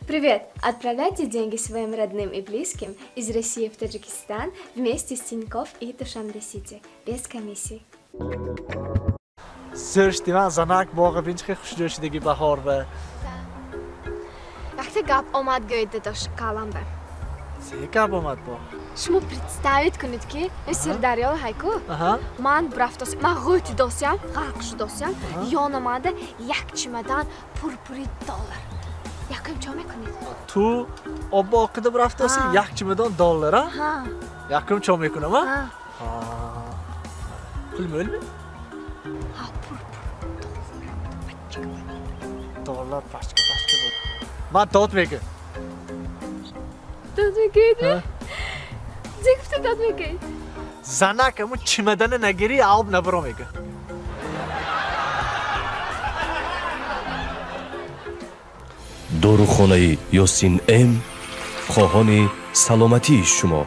Привет! Отправляйте деньги своим родным и близким из России в Таджикистан вместе с Тинькофф и Душанбе-Сити, без комиссий. Сөршти ман занак боғы бинчхи хушдошидagi bahor va Вақти гап омад гӯйда дош каламба. Се гап омад бо? Шумо представит кунед ки Сирдарё ҳайку? Ман брафтос, ман ғӯти досям, ғарқ шудосям, ёнамада як чемодан пурпури доллар. Яким чо мекунед? Ту обба оқида брафтоси як чемодан доллар, а? Яким чо мекунам, а? Пул мӯлми? Dollar pachka bor. Man dod mega. Dod mega? Чӣ гуфта дод мегӯӣ? Занак аму чемодана нагирӣ об набаро мега. дорухонаи Ёсин М хоҳони саломатии шумо.